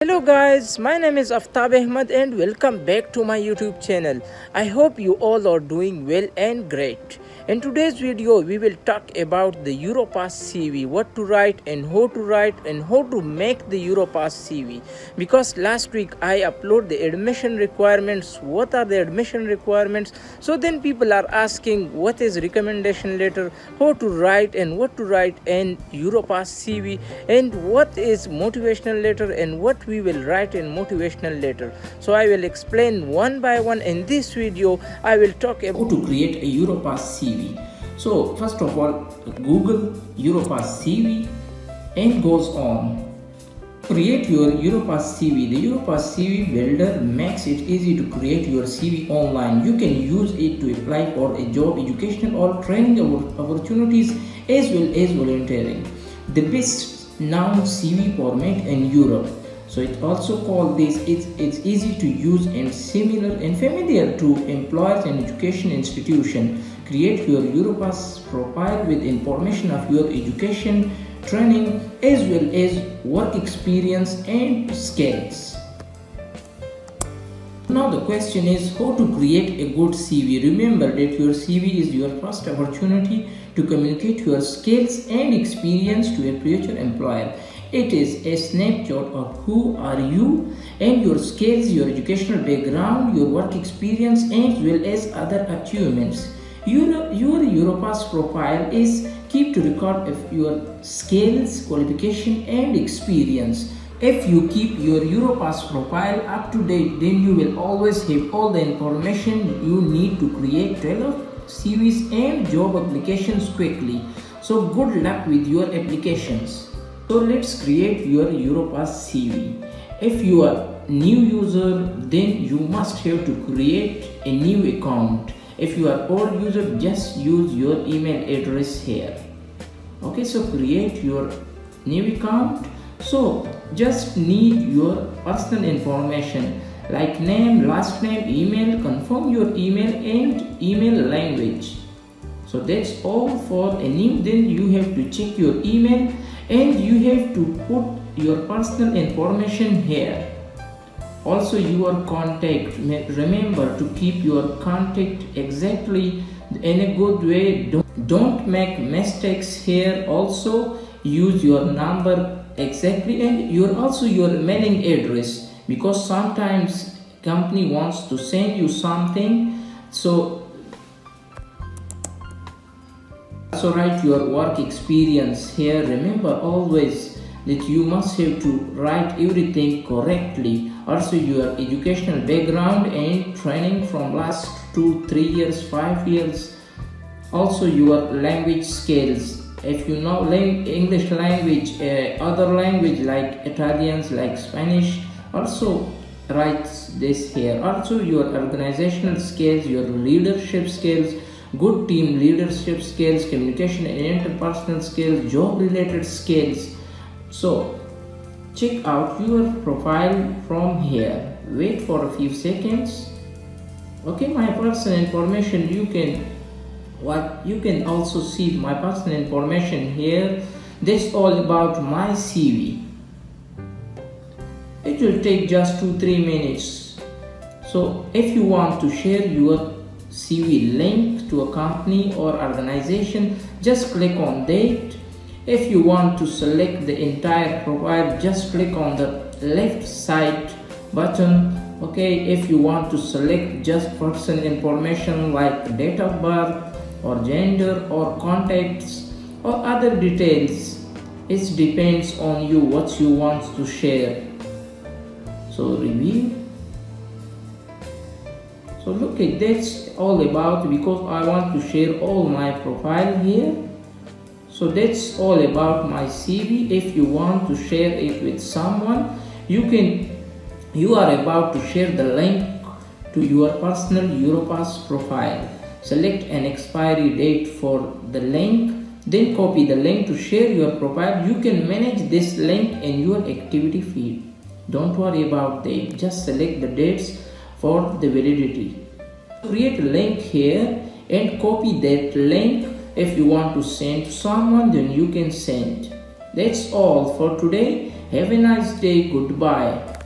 Hello guys, my name is Aftab Ahmed and welcome back to my YouTube channel. I hope you all are doing well and great. In today's video, we will talk about the Europass CV, what to write and how to write and how to make the Europass CV. Because last week I uploaded the admission requirements. What are the admission requirements? So then people are asking what is recommendation letter, how to write and what to write in Europass CV, and what is motivational letter and what we will write in motivational letter. So I will explain one by one. In this video I will talk about how to create a Europass CV. So first of all, Google Europass CV and goes on. Create your Europass CV. The Europass CV builder makes it easy to create your CV online. You can use it to apply for a job, educational or training opportunities as well as volunteering. The best known CV format in Europe. So it's also called this. It's easy to use and similar and familiar to employers and education institution. Create your Europass profile with information of your education, training as well as work experience and skills. Now the question is how to create a good CV. Remember that your CV is your first opportunity to communicate your skills and experience to a future employer. It is a snapshot of who are you and your skills, your educational background, your work experience as well as other achievements. Your Europass profile is keep to record of your skills, qualification and experience. If you keep your Europass profile up to date, then you will always have all the information you need to create relevant CVs and job applications quickly. So good luck with your applications. So let's create your Europass CV. If you are new user, then you must have to create a new account. If you are old user, just use your email address here. Okay, so create your new account. So just need your personal information like name, last name, email, confirm your email and email language. So that's all for a new. Then you have to check your email and you have to put your personal information here. Also your contact. Remember to keep your contact exactly in a good way. Don't make mistakes here. Also use your number exactly and your mailing address, because sometimes company wants to send you something. So write your work experience here. Remember always that you must have to write everything correctly. Also your educational background and training from last 2-3 years, 5 years. Also your language skills. If you know English language, other language like Italians, like Spanish, also write this here. Also your organizational skills, your leadership skills, good team leadership skills, communication and interpersonal skills, job related skills. So check out your profile from here. Wait for a few seconds. Okay, my personal information, you can also see my personal information here. This all about my CV. It will take just 2-3 minutes. So if you want to share your CV link to a company or organization, just click on that. If you want to select the entire profile, just click on the left side button. Okay, if you want to select just personal information like date of birth or gender or contacts or other details, it depends on you what you want to share. So review. So look at that's all about, because I want to share all my profile here. So that's all about my CV. If you want to share it with someone, you are about to share the link to your personal Europass profile. Select an expiry date for the link, then copy the link to share your profile. You can manage this link in your activity feed. Don't worry about that. Just select the dates for the validity. Create a link here and copy that link. If you want to send to someone, then you can send. That's all for today. Have a nice day. Goodbye.